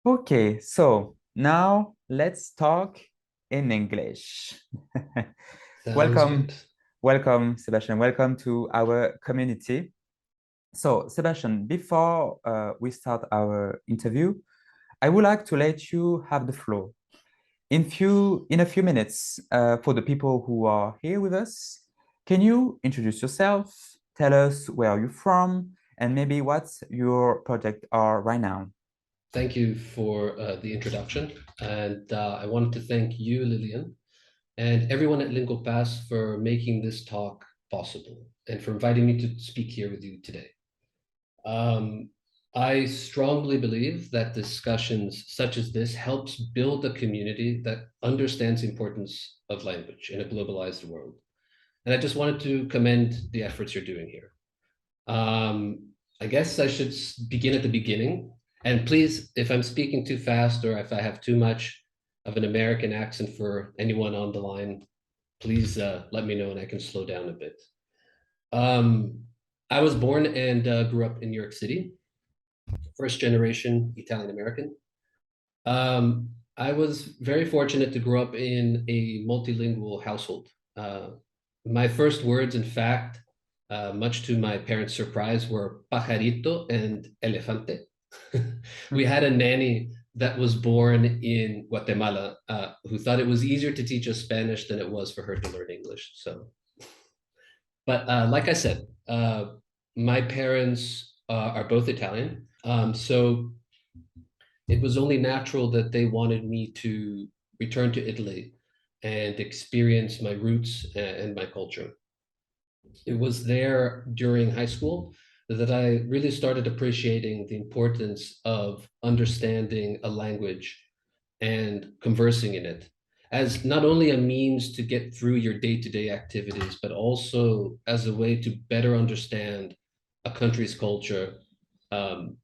Okay, so now let's talk in English. Sounds Welcome, good. welcome, Sebastian. Welcome to our community. So, Sebastian, before we start our interview, I would like to let you have the floor. In a few minutes, for the people who are here with us, can you introduce yourself, tell us where you're from, and maybe what your project are right now? Thank you for the introduction. And I wanted to thank you, Lillian, and everyone at Lingual Pass for making this talk possible and for inviting me to speak here with you today. Um, I strongly believe that discussions such as this helps build a community that understands the importance of language in a globalized world. And I just wanted to commend the efforts you're doing here. I guess I should begin at the beginning. And please, if I'm speaking too fast or if I have too much of an American accent for anyone on the line, please let me know and I can slow down a bit. Um, I was born and grew up in New York City, first generation Italian American. I was very fortunate to grow up in a multilingual household. Uh, my first words, in fact, much to my parents' surprise, were pajarito and elefante. We had a nanny that was born in Guatemala who thought it was easier to teach us Spanish than it was for her to learn English. So, but like I said, my parents are both Italian. So it was only natural that they wanted me to return to Italy and experience my roots and my culture. It was there during high school that I really started appreciating the importance of understanding a language and conversing in it as not only a means to get through your day-to-day activities, but also as a way to better understand a country's culture. Um,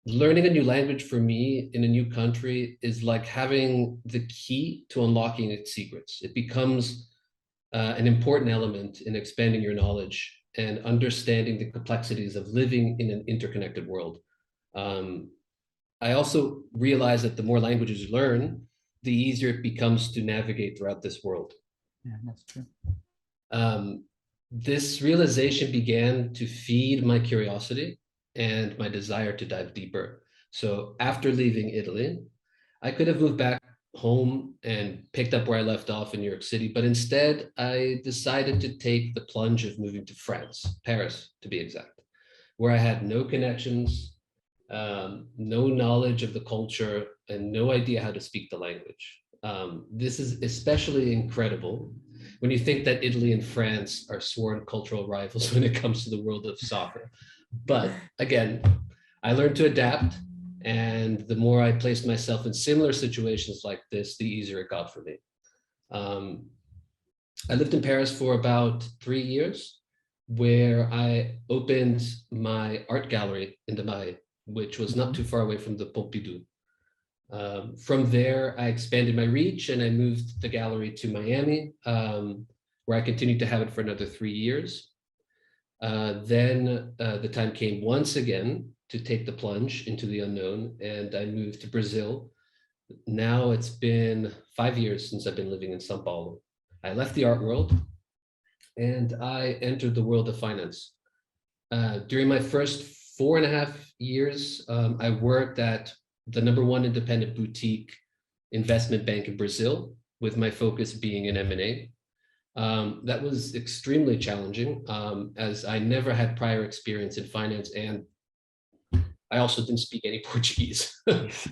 Learning a new language for me in a new country is like having the key to unlocking its secrets. It becomes an important element in expanding your knowledge and understanding the complexities of living in an interconnected world. Um, I also realize that the more languages you learn, the easier it becomes to navigate throughout this world. Yeah, that's true. Um, this realization began to feed my curiosity and my desire to dive deeper. So after leaving Italy, I could have moved back home and picked up where I left off in New York City, but instead I decided to take the plunge of moving to France, Paris to be exact, where I had no connections, no knowledge of the culture, and no idea how to speak the language. This is especially incredible when you think that Italy and France are sworn cultural rivals when it comes to the world of soccer. But again, I learned to adapt, and the more I placed myself in similar situations like this, the easier it got for me. Um, I lived in Paris for about 3 years, where I opened my art gallery in the Marais, which was not too Mhm. far away from the Pompidou. From there, I expanded my reach and I moved the gallery to Miami, where I continued to have it for another 3 years. Then the time came once again to take the plunge into the unknown, and I moved to Brazil. Now it's been 5 years since I've been living in Sao Paulo. I left the art world and I entered the world of finance. During my first 4.5 years, I worked at the number one independent boutique investment bank in Brazil, with my focus being in M&A. That was extremely challenging as I never had prior experience in finance and I also didn't speak any Portuguese.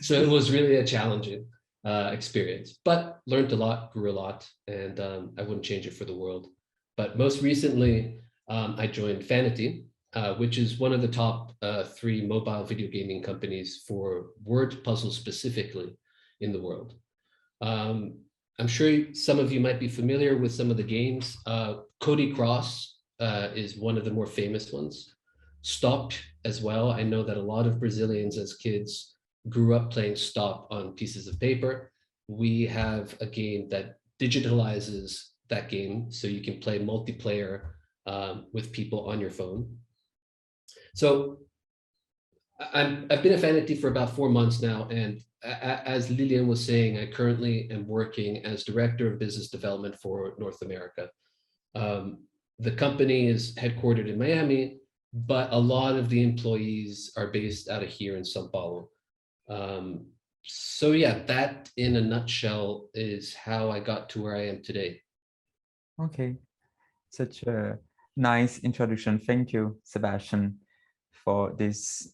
So it was really a challenging experience, but learned a lot, grew a lot, and I wouldn't change it for the world. But most recently, I joined Fanity, which is one of the top three mobile video gaming companies for word puzzles specifically in the world. Um, I'm sure some of you might be familiar with some of the games. Cody Cross is one of the more famous ones. Stop as well. I know that a lot of Brazilians as kids grew up playing Stop on pieces of paper. We have a game that digitalizes that game so you can play multiplayer with people on your phone. So I've been a Fanity for about 4 months now, and as Lilian was saying, I currently am working as Director of Business Development for North America. The company is headquartered in Miami, but a lot of the employees are based out of here in São Paulo. So yeah, that in a nutshell is how I got to where I am today. Okay, such a nice introduction. Thank you, Sebastian, for this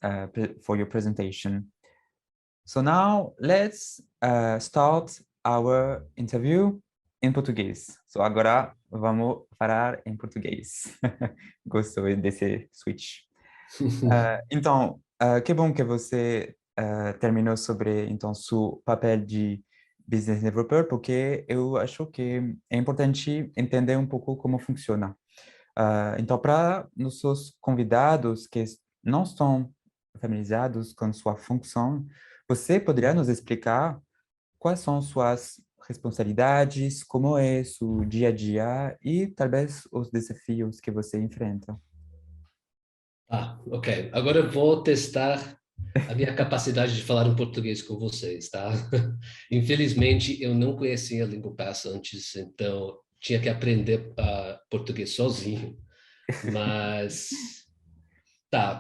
for your presentation. So now let's start our interview em português. So agora vamos falar em português. Gostou desse switch? Então, que bom que você terminou sobre então seu papel de business developer, porque eu acho que é importante entender um pouco como funciona. Então, para nossos convidados que não estão familiarizados com sua função, você poderia nos explicar quais são suas responsabilidades, como é seu dia a dia e talvez os desafios que você enfrenta? Ok. Agora eu vou testar a minha capacidade de falar em português com vocês, tá? Infelizmente, eu não conhecia a língua Pass antes, então tinha que aprender português sozinho. Mas,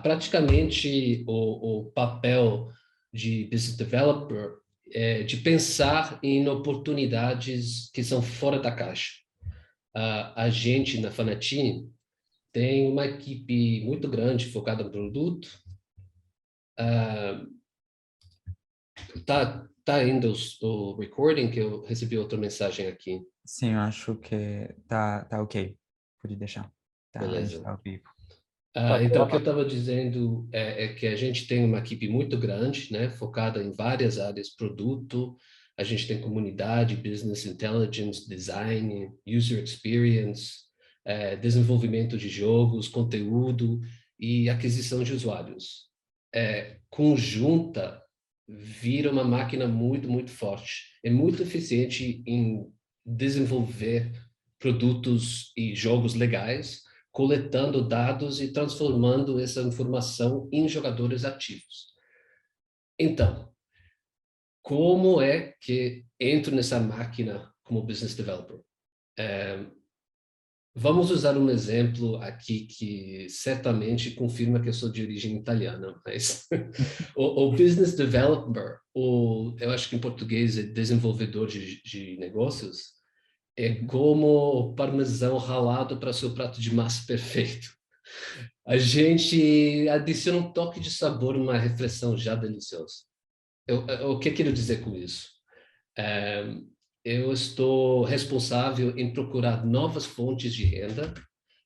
praticamente o papel de business developer é de pensar em oportunidades que são fora da caixa. A gente, na Fanatim, tem uma equipe muito grande focada no produto. Tá indo o recording, que eu recebi outra mensagem aqui. Sim, eu acho que tá ok. Pode deixar. Tá, a gente Beleza. tá ao vivo. Pode Então, o que eu gravar. estava dizendo é que a gente tem uma equipe muito grande, né, focada em várias áreas, produto, a gente tem comunidade, business intelligence, design, user experience, desenvolvimento de jogos, conteúdo e aquisição de usuários. Conjunta vira uma máquina muito, muito forte. É muito eficiente em desenvolver produtos e jogos legais, coletando dados e transformando essa informação em jogadores ativos. Então, como é que entro nessa máquina como business developer? Vamos usar um exemplo aqui que certamente confirma que eu sou de origem italiana, mas o business developer, eu acho que em português é desenvolvedor de negócios, é como o parmesão ralado para seu prato de massa perfeito. A gente adiciona um toque de sabor numa refeição já deliciosa. O que eu quero dizer com isso? É, eu estou responsável em procurar novas fontes de renda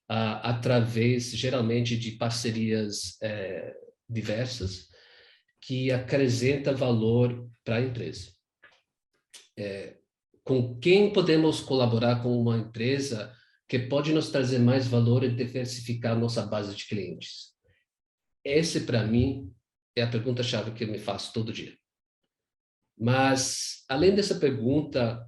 através, geralmente, de parcerias diversas que acrescenta valor para a empresa. Com quem podemos colaborar com uma empresa que pode nos trazer mais valor e diversificar nossa base de clientes? Esse, para mim, é a pergunta-chave que eu me faço todo dia. Mas, além dessa pergunta,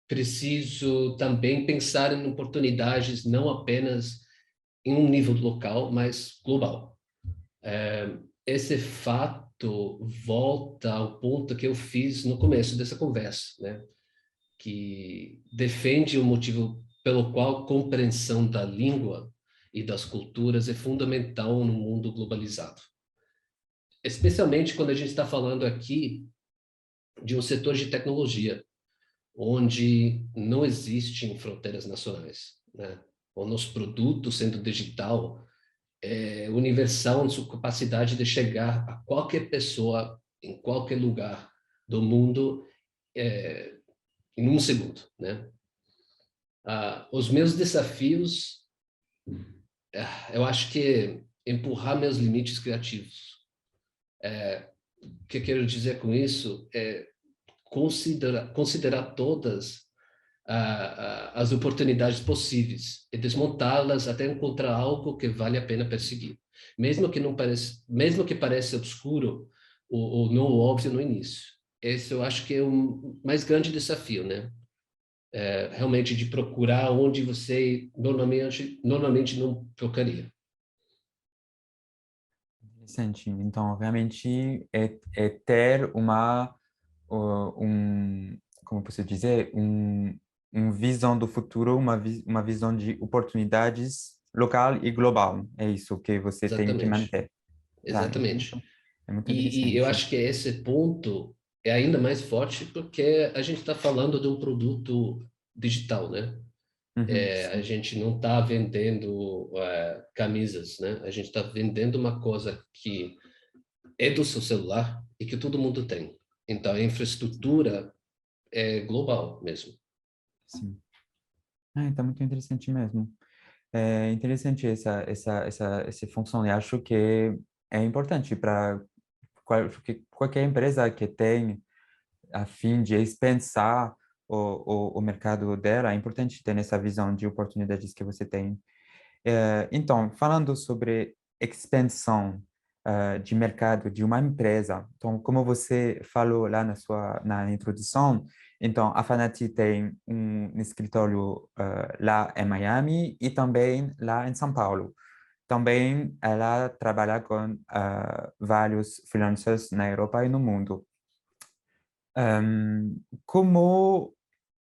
preciso também pensar em oportunidades não apenas em um nível local, mas global. Esse fato volta ao ponto que eu fiz no começo dessa conversa, né? Que defende o motivo pelo qual a compreensão da língua e das culturas é fundamental no mundo globalizado. Especialmente quando a gente está falando aqui de um setor de tecnologia, onde não existem fronteiras nacionais, né? O nosso produto, sendo digital, é universal em sua capacidade de chegar a qualquer pessoa, em qualquer lugar do mundo, em um segundo, né? Os meus desafios, eu acho que empurrar meus limites criativos. O que eu quero dizer com isso é considerar todas as oportunidades possíveis e desmontá-las até encontrar algo que vale a pena perseguir, mesmo que pareça obscuro ou não óbvio no início. Esse eu acho que é o mais grande desafio, né? Realmente de procurar onde você normalmente não procuraria. Interessante. Então, realmente é ter como posso dizer, uma visão do futuro, uma visão de oportunidades local e global. É isso que você tem que Exatamente, manter. Tá? exatamente. É muito E eu interessante. acho que esse ponto é ainda mais forte porque a gente está falando de um produto digital, né? Uhum, A sim, gente não está vendendo camisas, né? A gente está vendendo uma coisa que é do seu celular e que todo mundo tem. Então, a infraestrutura é global mesmo. sim. Ah, então, muito interessante mesmo. É interessante essa função. Eu acho que é importante para qualquer empresa que tem a fim de expensar o mercado dela, é importante ter essa visão de oportunidades que você tem. Então, falando sobre expansão de mercado de uma empresa, então, como você falou lá na introdução, então, a Fanati tem um escritório lá em Miami e também lá em São Paulo. Também ela trabalha com vários freelancers na Europa e no mundo. Como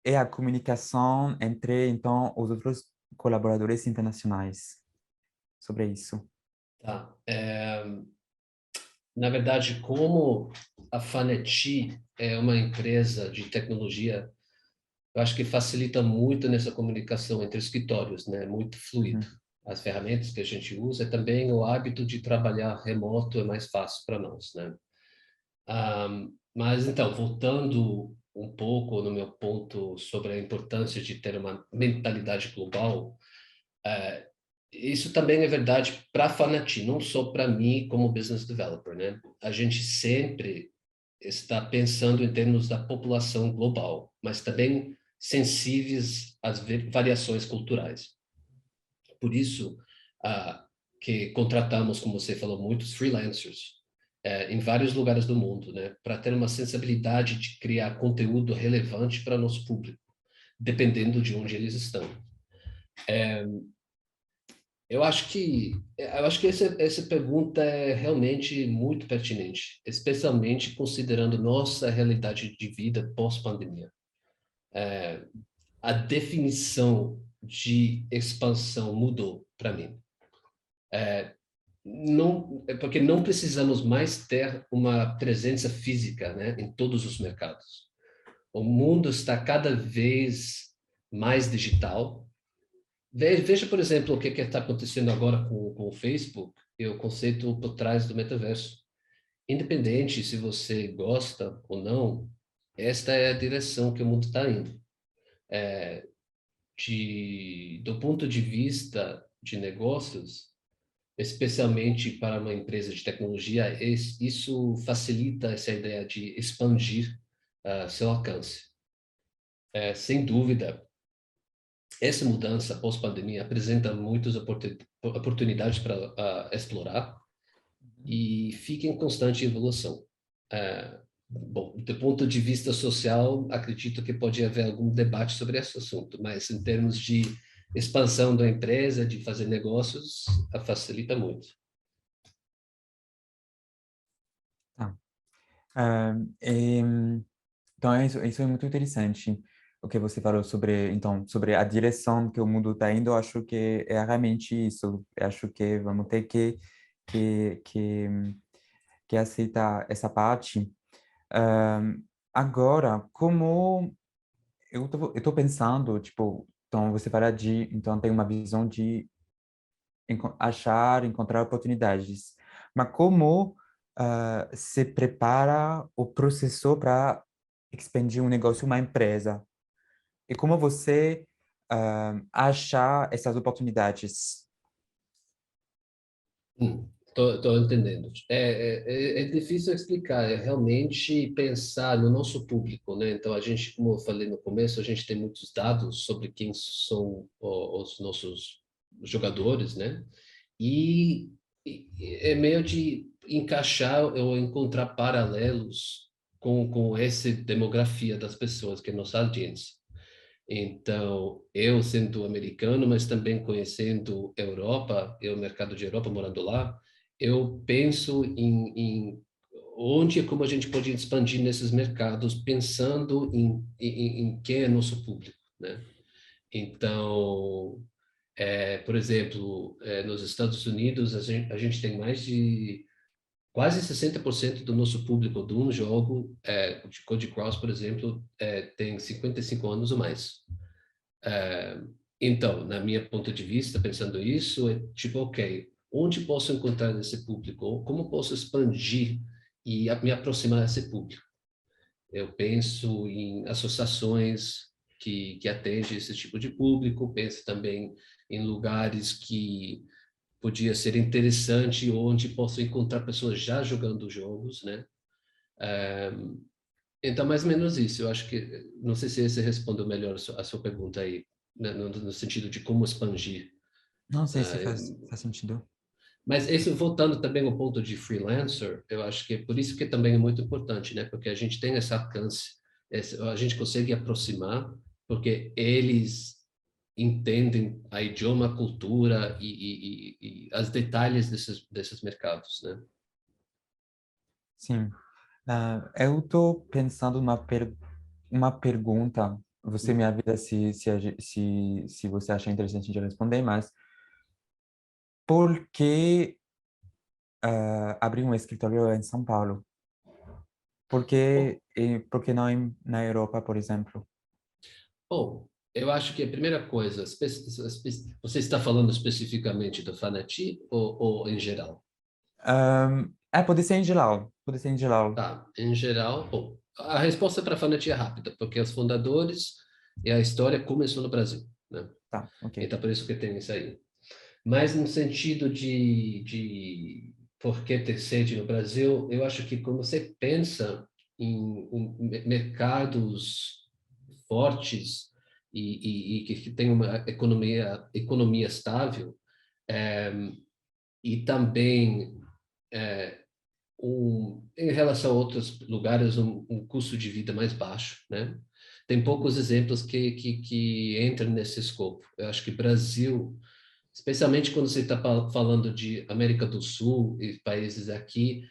é a comunicação entre, então, os outros colaboradores internacionais sobre isso? Tá. Na verdade, como a Faneti é uma empresa de tecnologia, eu acho que facilita muito nessa comunicação entre escritórios, né? Muito fluido. Uhum, As ferramentas que a gente usa, também o hábito de trabalhar remoto é mais fácil para nós, né? Mas então, voltando um pouco no meu ponto sobre a importância de ter uma mentalidade global, isso também é verdade para a Fanati, não só para mim como business developer, né? A gente sempre está pensando em termos da população global, mas também sensíveis às variações culturais. Por isso, ah, que contratamos, como você falou, muitos freelancers em vários lugares do mundo, né, para ter uma sensibilidade de criar conteúdo relevante para nosso público, dependendo de onde eles estão. Eu acho que essa pergunta é realmente muito pertinente, especialmente considerando nossa realidade de vida pós-pandemia. A definição de expansão mudou para mim. Não, é porque não precisamos mais ter uma presença física, né, em todos os mercados. O mundo está cada vez mais digital. Veja, por exemplo, o que está acontecendo agora com o Facebook e o conceito por trás do metaverso. Independente se você gosta ou não, esta é a direção que o mundo está indo. Do ponto de vista de negócios, especialmente para uma empresa de tecnologia, isso facilita essa ideia de expandir seu alcance. Sem dúvida, essa mudança pós-pandemia apresenta muitas oportunidades para explorar e fica em constante evolução. Bom, do ponto de vista social, acredito que pode haver algum debate sobre esse assunto, mas em termos de expansão da empresa, de fazer negócios, facilita muito. tá. Ah, e, então, isso é muito interessante. O que você falou sobre a direção que o mundo está indo, eu acho que é realmente isso. Eu acho que vamos ter que, que, que aceitar essa parte. Ah, agora, como eu tô pensando, tipo, então você fala então tem uma visão de encontrar oportunidades. Mas como se prepara o processor para expandir um negócio, uma empresa? E como você achar essas oportunidades? Tô entendendo. É difícil explicar, é realmente pensar no nosso público, né? Então, a gente, como eu falei no começo, a gente tem muitos dados sobre quem são os nossos jogadores, né? E, e é meio de encaixar ou encontrar paralelos com essa demografia das pessoas, que é nossa audiência. Então, eu sendo americano, mas também conhecendo Europa, e o mercado de Europa, morando lá, eu penso em onde e como a gente pode expandir nesses mercados, pensando em quem é nosso público, né? Então, por exemplo, nos Estados Unidos, a gente tem mais de quase 60% do nosso público de um jogo, de Code Cross, por exemplo, tem 55 anos ou mais. Então, na minha ponto de vista, pensando isso, é tipo, ok, onde posso encontrar esse público? Como posso expandir e me aproximar desse público? Eu penso em associações que atendem esse tipo de público, penso também em lugares que podia ser interessante, onde posso encontrar pessoas já jogando jogos, né? Então, mais ou menos isso. Eu acho que, não sei se esse respondeu melhor a sua pergunta aí, né, no sentido de como expandir. Não sei se Ah, faz sentido. Mas isso, voltando também ao ponto de freelancer, eu acho que é por isso que também é muito importante, né? Porque a gente tem esse alcance, a gente consegue aproximar, porque eles entendem a idioma, a cultura e as detalhes desses mercados, né? Sim. Eu estou pensando uma pergunta. Você me Hum. avisa se você acha interessante de responder, mas por que abrir um escritório em São Paulo? Bom, Por que não na Europa, por exemplo? bom, eu acho que a primeira coisa, você está falando especificamente do Fanati ou em geral? Pode ser em geral. Pode ser em geral. Tá, em geral, bom, a resposta para a Fanati é rápida, porque os fundadores e a história começou no Brasil, né? Tá, ok. Então, por isso que tem isso aí. Mas no sentido de por que ter sede no Brasil, eu acho que quando você pensa em mercados fortes e que tem uma economia estável, é, e também em relação a outros lugares, um custo de vida mais baixo, né? Tem poucos exemplos que entram nesse escopo. Eu acho que Brasil, especialmente quando você está falando de América do Sul e países aqui,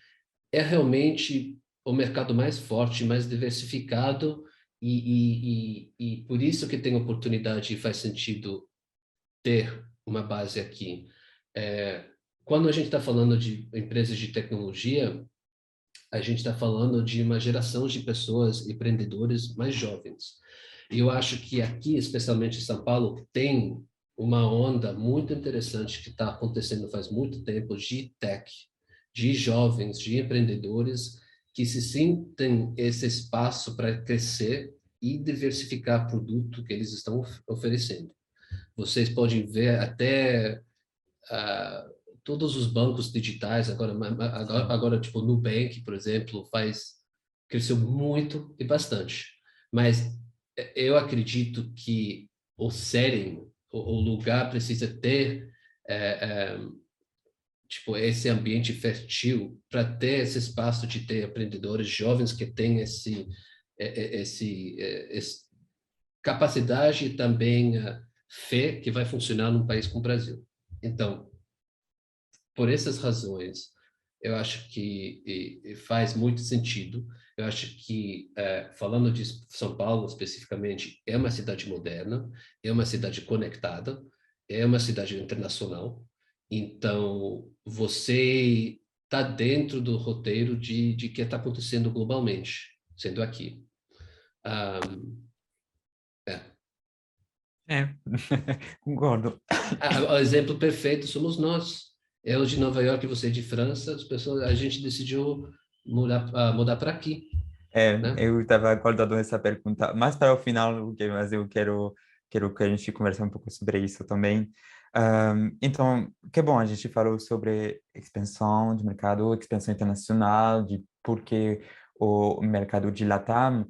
é realmente o mercado mais forte, mais diversificado e por isso que tem oportunidade e faz sentido ter uma base aqui. É, quando a gente está falando de empresas de tecnologia, a gente está falando de uma geração de pessoas, empreendedores mais jovens. E eu acho que aqui, especialmente em São Paulo, tem uma onda muito interessante que está acontecendo faz muito tempo de tech, de jovens, de empreendedores que se sentem esse espaço para crescer e diversificar o produto que eles estão oferecendo. Vocês podem ver até ah, todos os bancos digitais agora tipo Nubank, por exemplo, cresceu muito e bastante. Mas eu acredito que o setting, o lugar precisa ter tipo esse ambiente fértil para ter esse espaço de ter empreendedores jovens que têm esse capacidade e também fé que vai funcionar num país como o Brasil. Então, por essas razões, eu acho que faz muito sentido. Eu acho que, falando de São Paulo especificamente, é uma cidade moderna, é uma cidade conectada, é uma cidade internacional. Então, você está dentro do roteiro de que está acontecendo globalmente, sendo aqui. Ah, é. É, concordo. O exemplo perfeito somos nós. Eu de Nova York e você de França, a gente decidiu mudar para aqui, né? Eu estava guardando essa pergunta mais para o final, mas eu quero que a gente converse um pouco sobre isso também. Então, que bom, a gente falou sobre expansão de mercado, expansão internacional, de por que o mercado de LATAM.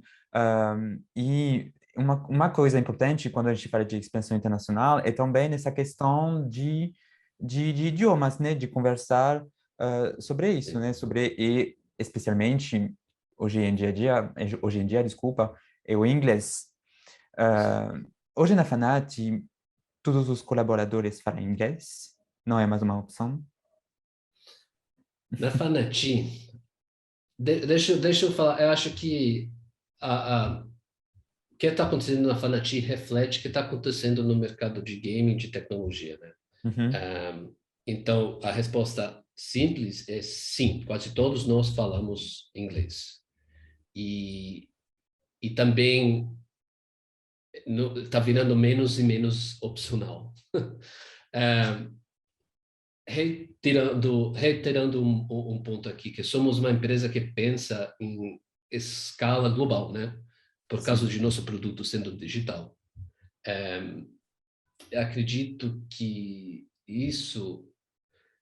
E uma coisa importante quando a gente fala de expansão internacional é também essa questão de idiomas, né? De conversar sobre isso, né? E especialmente hoje em dia, desculpa, é o inglês. Ah, Hoje na Fanat, todos os colaboradores falam inglês, não é mais uma opção. Na Fanati, deixa eu falar, eu acho que o que está acontecendo na Fanati reflete o que está acontecendo no mercado de game e de tecnologia, né? Uhum. Então, a resposta simples é sim, quase todos nós falamos inglês. E, e também está virando menos e menos opcional. É, reiterando um ponto aqui, que somos uma empresa que pensa em escala global, né? Por causa Sim. de nosso produto sendo digital. É, acredito que isso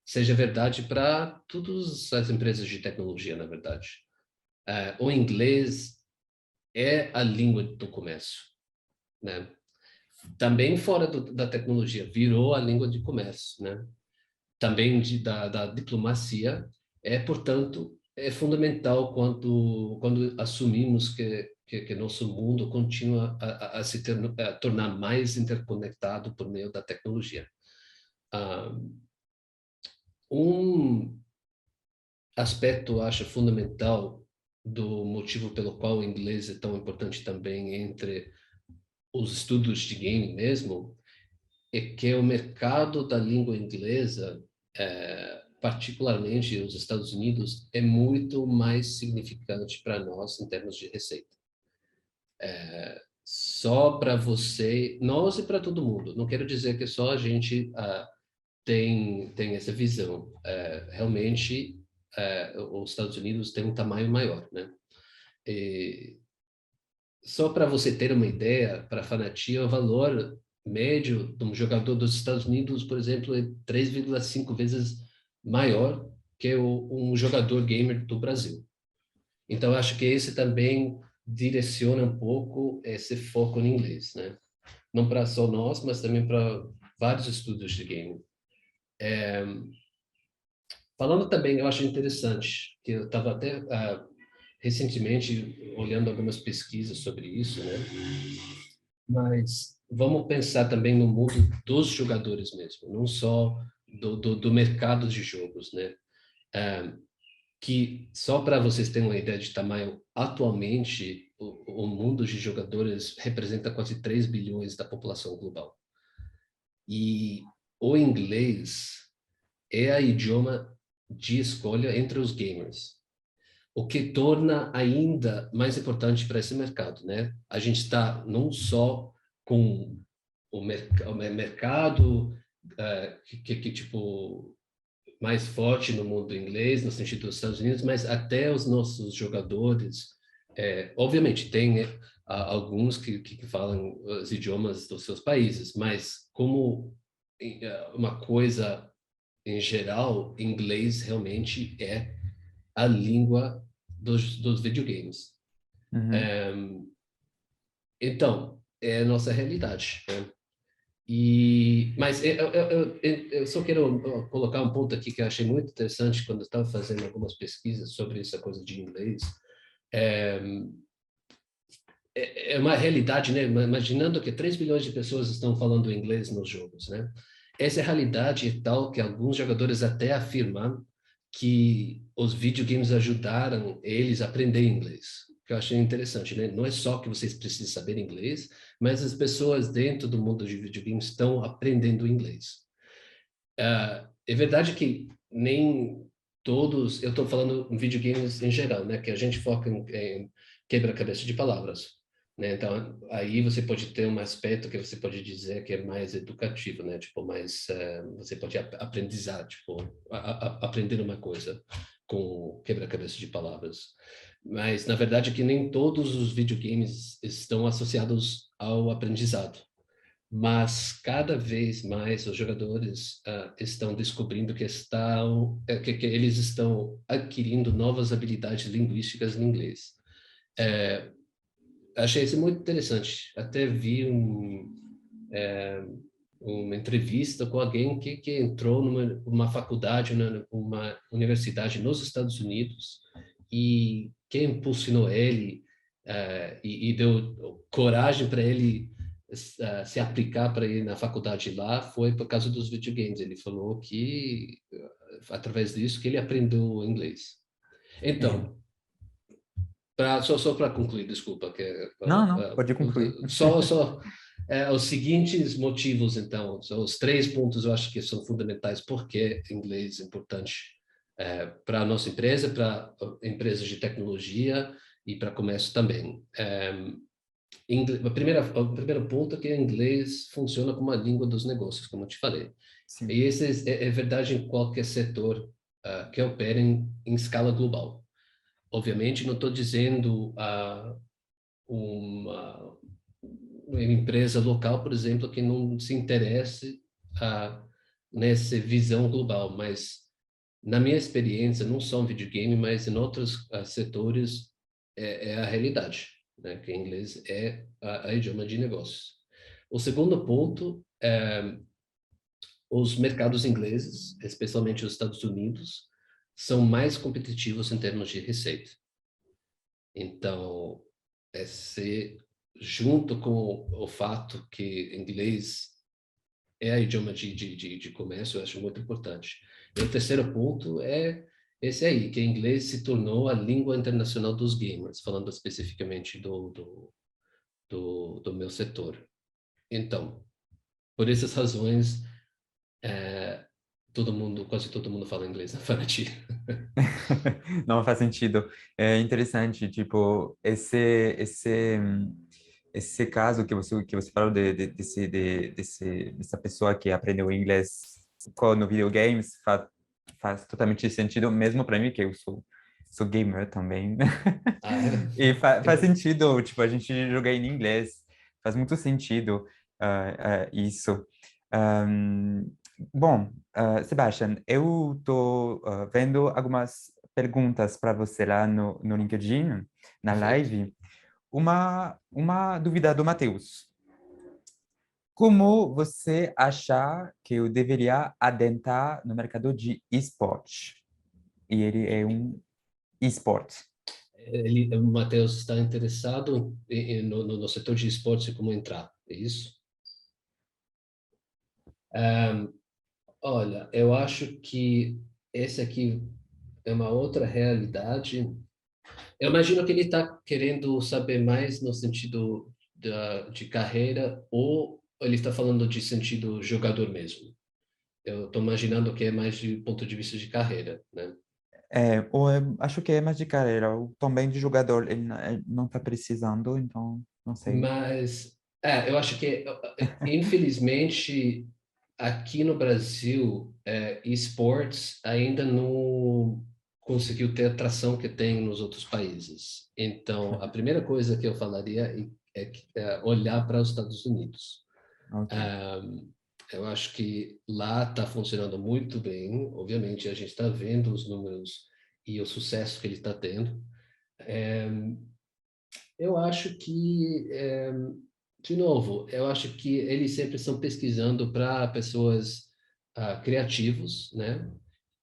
seja verdade para todas as empresas de tecnologia, na verdade. O inglês é a língua do comércio, né? Também fora da tecnologia, virou a língua de comércio, né? Também da diplomacia, portanto, é fundamental quando assumimos que nosso mundo continua a tornar mais interconectado por meio da tecnologia. Ah, um aspecto, acho, fundamental do motivo pelo qual o inglês é tão importante também entre os estudos de game mesmo, é que o mercado da língua inglesa, particularmente os Estados Unidos, é muito mais significante para nós em termos de receita. Só para você, nós e para todo mundo. Não quero dizer que só a gente tem essa visão. Realmente, os Estados Unidos têm um tamanho maior, né? E, só para você ter uma ideia, para a Fanatia, o valor médio de um jogador dos Estados Unidos, por exemplo, é 3,5 vezes maior que um jogador gamer do Brasil. Então, acho que esse também direciona um pouco esse foco no inglês, né? Não para só nós, mas também para vários estúdios de game. Falando também, eu acho interessante, que eu estava até recentemente olhando algumas pesquisas sobre isso, né? Mas vamos pensar também no mundo dos jogadores mesmo, não só do mercado de jogos, né? É, que só para vocês terem uma ideia de tamanho, atualmente o mundo de jogadores representa quase 3 bilhões da população global. E o inglês é a idioma de escolha entre os gamers, o que torna ainda mais importante para esse mercado, né? A gente está não só com o mercado tipo mais forte no mundo inglês, no sentido dos Estados Unidos, mas até os nossos jogadores, obviamente tem alguns que falam os idiomas dos seus países, mas como uma coisa em geral, inglês realmente é a língua dos videogames. Uhum. Então, é a nossa realidade, né? Mas eu só quero colocar um ponto aqui que eu achei muito interessante quando eu estava fazendo algumas pesquisas sobre essa coisa de inglês. É, é uma realidade, né? Imaginando que 3 bilhões de pessoas estão falando inglês nos jogos, né? Essa realidade é tal que alguns jogadores até afirmam que os videogames ajudaram eles a aprender inglês, que eu achei interessante, né? Não é só que vocês precisam saber inglês, mas as pessoas dentro do mundo de videogames estão aprendendo inglês. É verdade que nem todos, eu estou falando em videogames em geral, né? Que a gente foca em quebra-cabeça de palavras, né? Então, aí você pode ter um aspecto que você pode dizer que é mais educativo, né? Tipo, mais você pode aprendizar, tipo, aprender uma coisa com quebra-cabeça de palavras. Mas, na verdade, que nem todos os videogames estão associados ao aprendizado. Mas cada vez mais os jogadores estão descobrindo que eles estão adquirindo novas habilidades linguísticas em inglês. Achei isso muito interessante. Até vi uma entrevista com alguém que entrou numa faculdade, numa universidade nos Estados Unidos, e quem impulsionou ele e deu coragem para ele se aplicar para ir na faculdade lá foi por causa dos videogames. Ele falou que, através disso, que ele aprendeu inglês. É. Então, só para concluir, desculpa, Não, não, pode concluir. só os seguintes motivos, então, são os 3 pontos eu acho que são fundamentais porque inglês é importante para a nossa empresa, para empresas de tecnologia e para comércio também. O primeiro ponto é que o inglês funciona como a língua dos negócios, como eu te falei. Sim. E isso é verdade em qualquer setor que opere em escala global. Obviamente, não estou dizendo uma, uma empresa local, por exemplo, que não se interesse nessa visão global, mas na minha experiência, não só em videogame, mas em outros setores, é a realidade, né? Que inglês é a idioma de negócios. O segundo ponto é os mercados ingleses, especialmente os Estados Unidos, são mais competitivos em termos de receita. Então, se junto com o fato que inglês é a idioma de comércio, eu acho muito importante. E o terceiro ponto é esse aí, que inglês se tornou a língua internacional dos gamers, falando especificamente do meu setor. Então, por essas razões, quase todo mundo fala inglês na Paraty. Não faz sentido. É interessante, tipo, esse caso que você falou dessa pessoa que aprendeu inglês no videogames faz totalmente sentido, mesmo para mim, que eu sou gamer também. Ah, é? E faz Que- sentido, tipo, a gente jogar em inglês, faz muito sentido isso. Ahm, bom, Sebastian, eu tô vendo algumas perguntas para você lá no LinkedIn, na Perfeito. live. Uma dúvida do Matheus. Como você acha que eu deveria adentrar no mercado de esporte? E ele é um esporte. O Matheus está interessado no setor de esportes e como entrar, é isso? Olha, eu acho que esse aqui é uma outra realidade. Eu imagino que ele está querendo saber mais no sentido de carreira ou ele está falando de sentido jogador mesmo. Eu estou imaginando que é mais de ponto de vista de carreira, né? Acho que é mais de carreira, também de jogador, ele não está precisando, então não sei. Mas, eu acho que, infelizmente, aqui no Brasil, esportes ainda não conseguiu ter a atração que tem nos outros países. Então, a primeira coisa que eu falaria é olhar para os Estados Unidos. Ok. Ah, eu acho que lá está funcionando muito bem. Obviamente, a gente está vendo os números e o sucesso que ele está tendo. Eu acho que, de novo, eu acho que eles sempre estão pesquisando para pessoas criativos, né?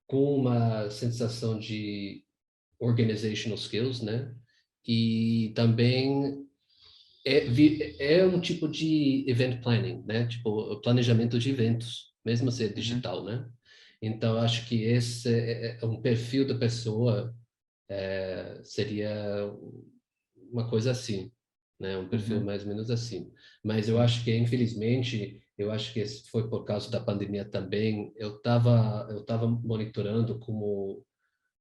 Com uma sensação de organizational skills, né? E também é um tipo de event planning, né? Tipo, planejamento de eventos, mesmo ser Uhum, digital, né? Então, acho que esse é um perfil da pessoa, seria uma coisa assim, né? Um perfil uhum, mais ou menos assim. Mas eu sim. acho que, infelizmente, eu acho que esse foi por causa da pandemia também. Eu tava monitorando como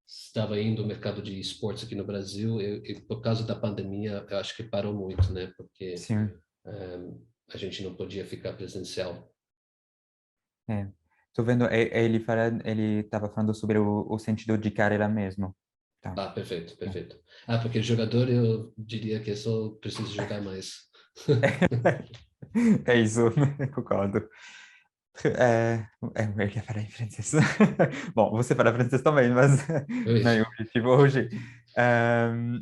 estava indo o mercado de esportes aqui no Brasil e por causa da pandemia, eu acho que parou muito, né? Porque Sim, a gente não podia ficar presencial. é. Tô vendo, ele estava falando sobre o sentido de carreira mesmo. Tá. Ah, perfeito, É. perfeito. Ah, porque jogador eu diria que eu só preciso jogar mais. É isso, concordo. Eu ia falar em francês. Bom, você fala francês também, mas não é o Pois. objetivo hoje.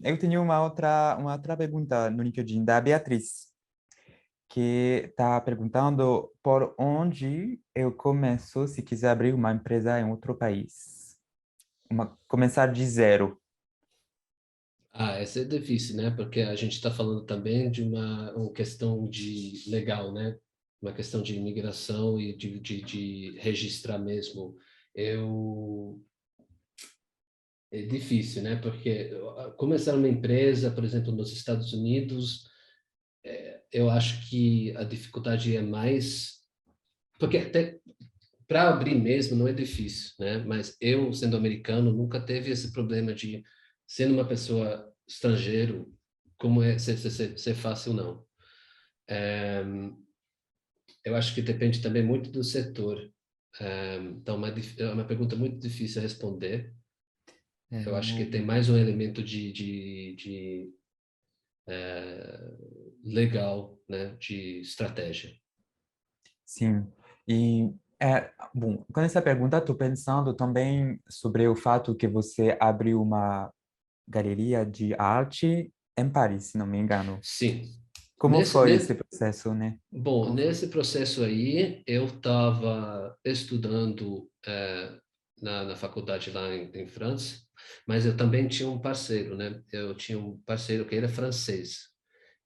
Eu tenho uma outra pergunta no LinkedIn da Beatriz, que está perguntando por onde eu começo se quiser abrir uma empresa em outro país. Começar de zero. Essa é difícil, né? Porque a gente está falando também de uma questão de legal, né? Uma questão de imigração e de registrar mesmo. Eu É difícil, né? Porque começar uma empresa, por exemplo, nos Estados Unidos, eu acho que a dificuldade é mais porque até para abrir mesmo não é difícil, né? Mas eu, sendo americano, nunca teve esse problema de sendo uma pessoa estrangeiro, como é ser fácil não. É, eu acho que depende também muito do setor. Então, é uma pergunta muito difícil a responder. Eu acho que tem mais um elemento legal, né, de estratégia. Sim, e bom, com essa pergunta, estou pensando também sobre o fato que você abriu uma galeria de arte em Paris, se não me engano. Sim. Como Nesse, foi esse ne- processo, né? Bom, Como foi? nesse processo aí, eu estava estudando na faculdade lá em França, mas eu também tinha um parceiro, né? Eu tinha um parceiro que era francês.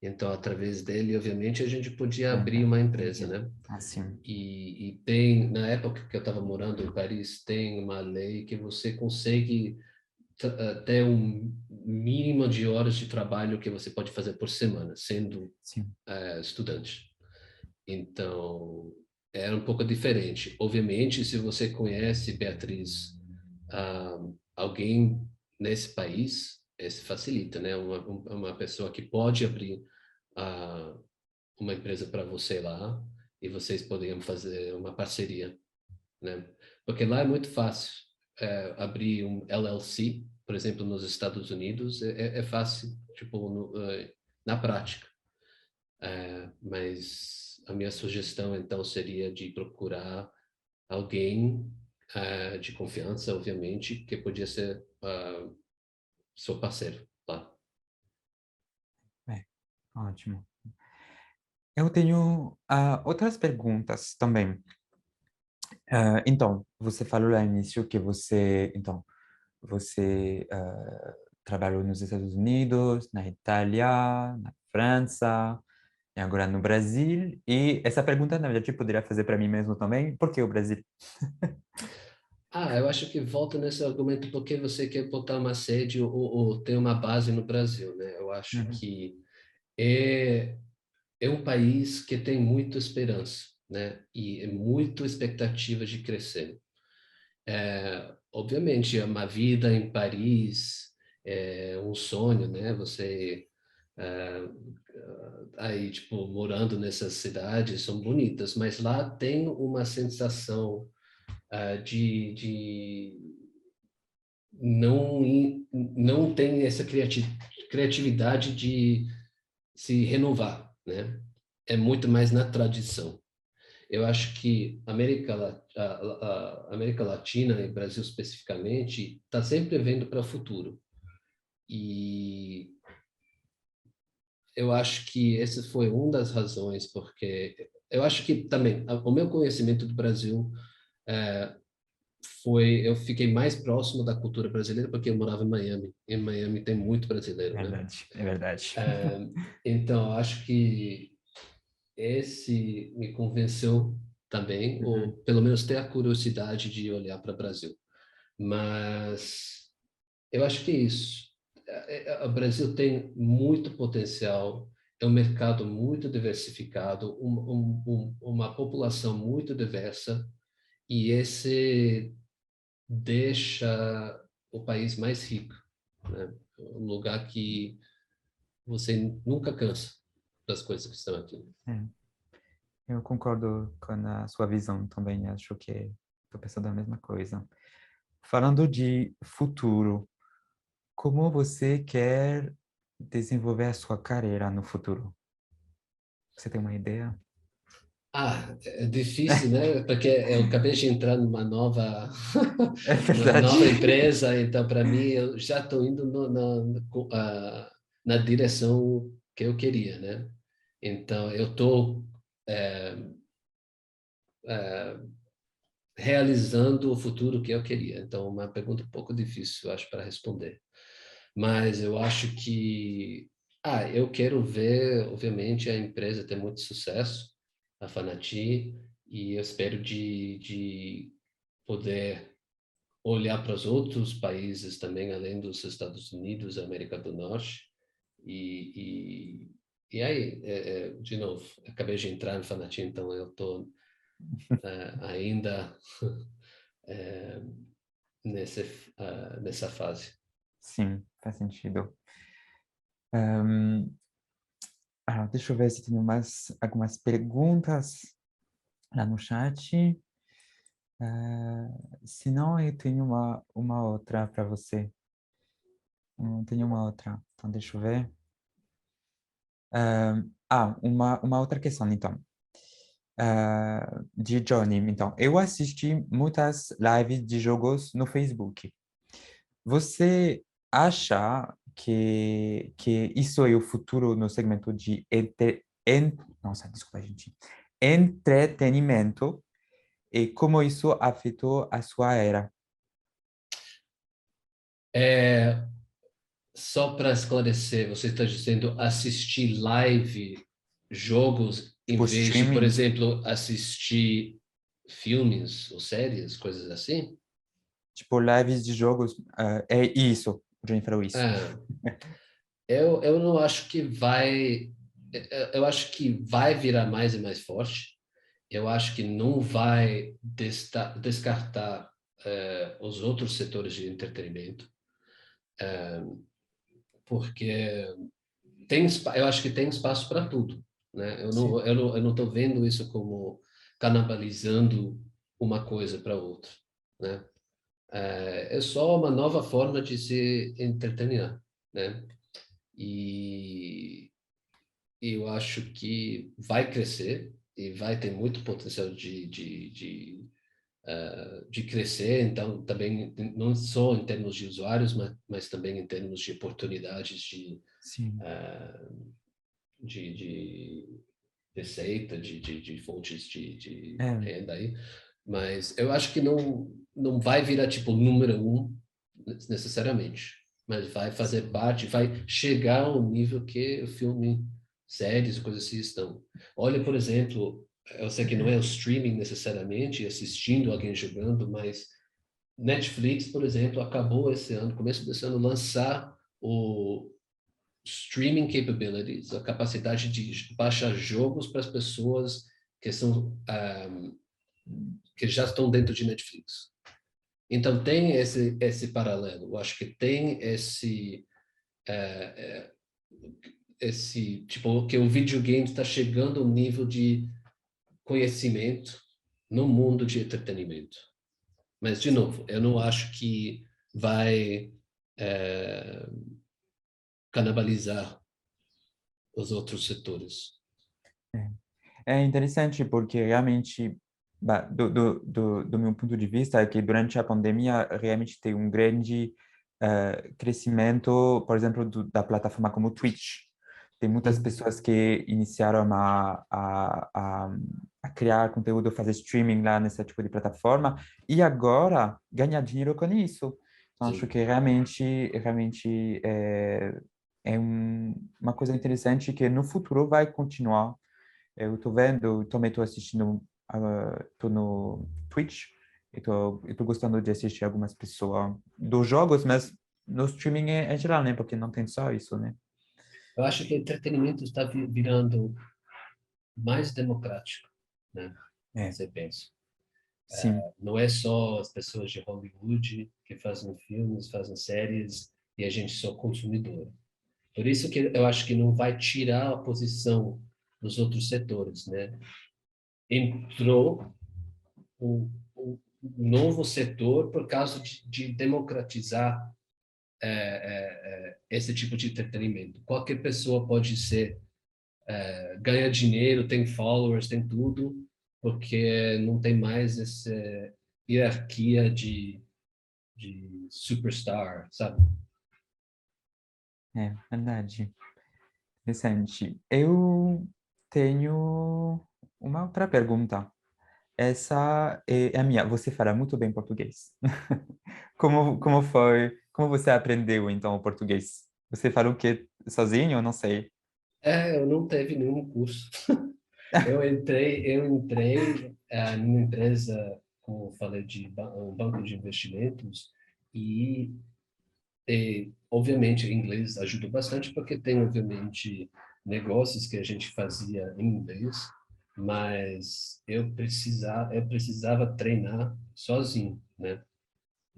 Então, através dele, obviamente, a gente podia abrir uma empresa, Entendi. né? Assim, E tem, na época que eu estava morando em Paris, tem uma lei que você consegue até um mínimo de horas de trabalho que você pode fazer por semana, sendo sim, estudante. Então, era um pouco diferente. Obviamente, se você conhece, Beatriz, ah, alguém nesse país, isso facilita, né? Uma pessoa que pode abrir ah, uma empresa para você lá e vocês poderiam fazer uma parceria, né? Porque lá é muito fácil. Abrir um LLC, por exemplo, nos Estados Unidos, é fácil, tipo, na prática. Mas a minha sugestão, então, seria de procurar alguém de confiança, obviamente, que podia ser seu parceiro lá. é, ótimo. Eu tenho outras perguntas também. Então, você falou lá no início que você trabalhou nos Estados Unidos, na Itália, na França, e agora no Brasil. E essa pergunta, na verdade, eu poderia fazer para mim mesmo também. Por que o Brasil? Eu acho que volta nesse argumento porque você quer botar uma sede ou ter uma base no Brasil, né? Eu acho Uhum. que é, é um país que tem muita esperança, né? E é muito expectativa de crescer. Obviamente, é uma vida em Paris é um sonho, né? Você é, aí, tipo, morando nessas cidades são bonitas, mas lá tem uma sensação de não tem essa criatividade de se renovar, né? É muito mais na tradição. Eu acho que a América Latina e Brasil especificamente está sempre vendo para o futuro. E eu acho que essa foi uma das razões, porque eu acho que também o meu conhecimento do Brasil é, eu fiquei mais próximo da cultura brasileira porque eu morava em Miami. Em Miami tem muito brasileiro, né? Verdade, é verdade. É, então, acho que esse me convenceu também, ou Uhum. pelo menos ter a curiosidade de olhar para o Brasil. Mas eu acho que é isso. O Brasil tem muito potencial, é um mercado muito diversificado, uma população muito diversa, e esse deixa o país mais rico, né? Um lugar que você nunca cansa das coisas que estão aqui. É, eu concordo com a sua visão também. Acho que estou pensando a mesma coisa. Falando de futuro, como você quer desenvolver a sua carreira no futuro? Você tem uma ideia? É difícil, né? Porque eu acabei de entrar numa nova, É numa verdade. nova empresa, então para mim eu já estou indo na direção que eu queria, né? Então eu estou realizando o futuro que eu queria. Então uma pergunta um pouco difícil, eu acho, para responder. Mas eu acho que, eu quero ver, obviamente, a empresa ter muito sucesso, a Fanati, e eu espero de poder olhar para os outros países também, além dos Estados Unidos, América do Norte, e, e aí, de novo, acabei de entrar no Fanati, então eu estou ainda é, nessa fase. Sim, faz sentido. Deixa eu ver se tem algumas perguntas lá no chat. Se não, eu tenho uma outra para você. Tenho uma outra. Então, deixa eu ver. Uma outra questão, então. De Johnny. Então, eu assisti muitas lives de jogos no Facebook. Você acha que isso é o futuro no segmento de nossa, desculpa, gente. Entretenimento e como isso afetou a sua era? É, Só para esclarecer, você está dizendo assistir live jogos em Tipo, vez de, por streaming, exemplo, assistir filmes ou séries, coisas assim? tipo, lives de jogos, é isso, o Johnny falou isso. Ah, eu não acho que vai. Eu acho que vai virar mais e mais forte. Eu acho que não vai descartar os outros setores de entretenimento, porque eu acho que tem espaço para tudo, né? Sim, Eu não estou vendo isso como canibalizando uma coisa para outra, né? É só uma nova forma de se entreter, né? E, e eu acho que vai crescer e vai ter muito potencial de crescer, então também não só em termos de usuários, mas também em termos de oportunidades sim. de receita, de fontes de É, renda aí, mas eu acho que não vai virar tipo número um necessariamente, mas vai fazer sim, parte, vai chegar ao nível que o filme, séries, coisas assim estão. Olha, por exemplo, eu sei que não é o streaming necessariamente, assistindo alguém jogando, mas Netflix, por exemplo, acabou esse ano, começo desse ano, lançar o streaming capabilities, a capacidade de baixar jogos para as pessoas que são que já estão dentro de Netflix. Então tem esse paralelo. Eu acho que tem esse tipo que o videogame está chegando ao nível de conhecimento no mundo de entretenimento. Mas de sim. novo, eu não acho que vai é, canibalizar os outros setores. É. É interessante porque realmente, do meu ponto de vista, é que durante a pandemia realmente tem um grande crescimento, por exemplo, da plataforma como Twitch. Tem muitas Hum, pessoas que iniciaram a criar conteúdo, fazer streaming lá nesse tipo de plataforma e agora ganhar dinheiro com isso. Então, acho sim. que realmente uma coisa interessante que no futuro vai continuar. Eu tô vendo, também tô assistindo, tô no Twitch, e tô gostando de assistir algumas pessoas dos jogos, mas no streaming é geral, né? Porque não tem só isso, né? Eu acho que o entretenimento está virando mais democrático, né? É, Você pensa. sim, Não é só as pessoas de Hollywood que fazem filmes, fazem séries e a gente só consumidor. Por isso que eu acho que não vai tirar a posição dos outros setores, né? Entrou um novo setor por causa de democratizar esse tipo de entretenimento. Qualquer pessoa pode ser ganha dinheiro, tem followers, tem tudo, porque não tem mais essa hierarquia de superstar, sabe? é verdade. Interessante. Eu tenho uma outra pergunta. Essa é a minha. Você fala muito bem português. Como foi? como você aprendeu, então, o português? Você falou que sozinho? Eu não sei. Eu não teve nenhum curso. Eu entrei numa empresa, como eu falei, um banco de investimentos e, obviamente, inglês ajudou bastante porque tem, obviamente, negócios que a gente fazia em inglês, mas eu precisava treinar sozinho, né?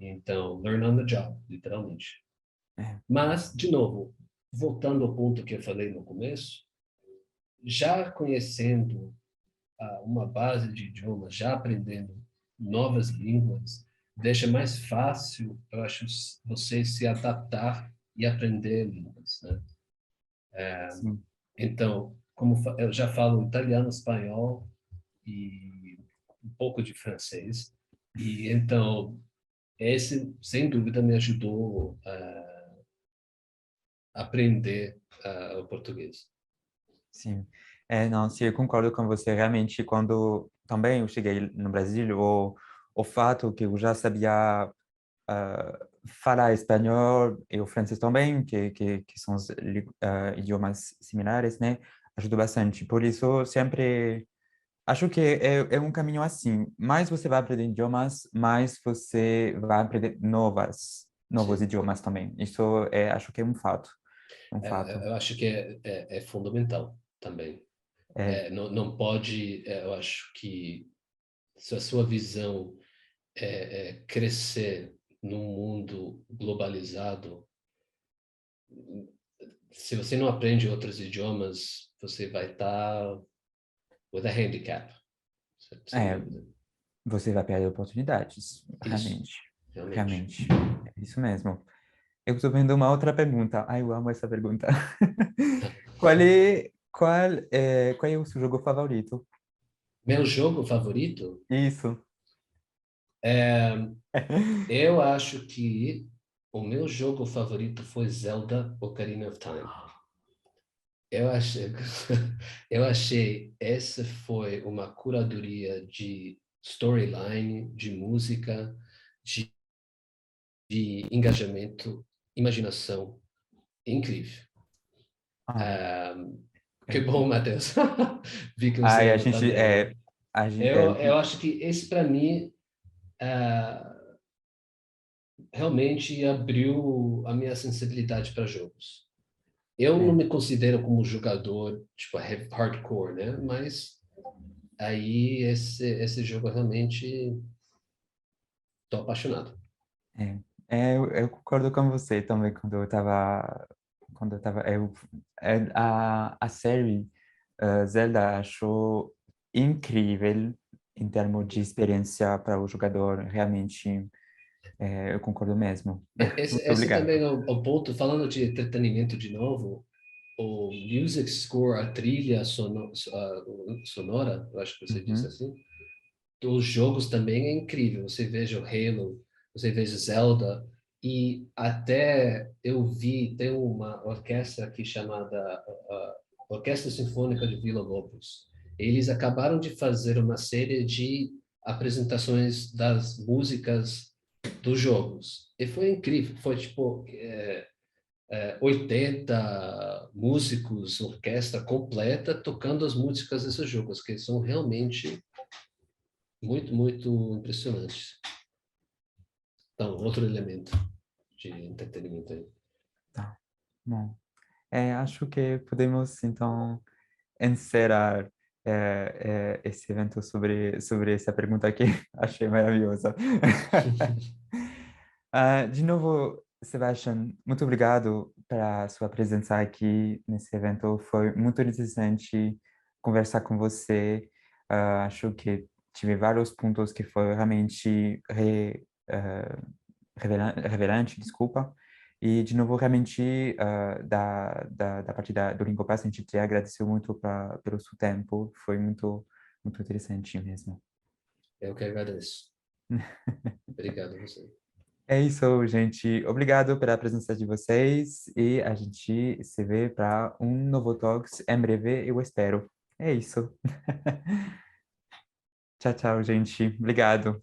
Então, learn on the job, literalmente. É, Mas, de novo, voltando ao ponto que eu falei no começo, já conhecendo uma base de idiomas, já aprendendo novas línguas, deixa mais fácil, eu acho, você se adaptar e aprender línguas, né? sim. Então, eu já falo italiano, espanhol e um pouco de francês, e então esse, sem dúvida, me ajudou a aprender o português. Sim, não, sim, eu concordo com você. Realmente, quando também eu cheguei no Brasil, o fato que eu já sabia falar espanhol e o francês também, que são os idiomas similares, né, ajudou bastante. Por isso, sempre acho que é um caminho assim. Mais você vai aprender idiomas, mais você vai aprender novos Sim. idiomas também. Isso acho que é um fato, um fato. Eu acho que é fundamental também. É, Não, não pode, eu acho que se a sua visão é crescer num mundo globalizado, se você não aprende outros idiomas, você vai estar with a handicap, sem é, dúvida. você vai perder oportunidades, Isso, realmente, realmente. realmente. É isso mesmo. Eu estou vendo uma outra pergunta. Ai, eu amo essa pergunta. Qual é o seu jogo favorito? Meu jogo favorito, Isso. eu acho que o meu jogo favorito foi Zelda Ocarina of Time. Eu achei, eu achei essa foi uma curadoria de storyline, de música, de, de engajamento, imaginação incrível. Ai, Ah, que é, bom, Matheus. Vi que você ai, a ama gente também, né? Eu acho que esse, para mim, ah, realmente abriu a minha sensibilidade para jogos. Eu não é, me considero como jogador, tipo, hardcore, né? Mas aí esse jogo realmente tô apaixonado. é, eu concordo com você também quando eu tava, a série Zelda achou incrível em termos de experiência para o jogador, realmente, eu concordo mesmo. Esse, Muito esse também obrigado. é o ponto, falando de entretenimento de novo, o music score, a trilha sonora, eu acho que você disse Uhum. assim, dos jogos também é incrível. Você veja o Halo, você veja Zelda, e até eu vi, tem uma orquestra aqui chamada Orquestra Sinfônica de Villa-Lobos. Eles acabaram de fazer uma série de apresentações das músicas dos jogos. E foi incrível, foi tipo 80 músicos, orquestra completa, tocando as músicas desses jogos, que são realmente muito, muito impressionantes. Então, outro elemento de entretenimento aí. Tá bom. Acho que podemos, então, encerrar esse evento sobre essa pergunta aqui. Achei maravilhosa. De novo, Sebastian, muito obrigado pela sua presença aqui nesse evento. Foi muito interessante conversar com você. Acho que tive vários pontos que foi realmente revelante, desculpa. E, de novo, realmente, da parte do Lingopass, a gente te agradeceu muito pelo seu tempo. Foi muito, muito interessante mesmo. Eu que agradeço. Obrigado a você. É isso, gente. Obrigado pela presença de vocês e a gente se vê para um novo Talks em breve, eu espero. É isso. Tchau, tchau, gente. Obrigado.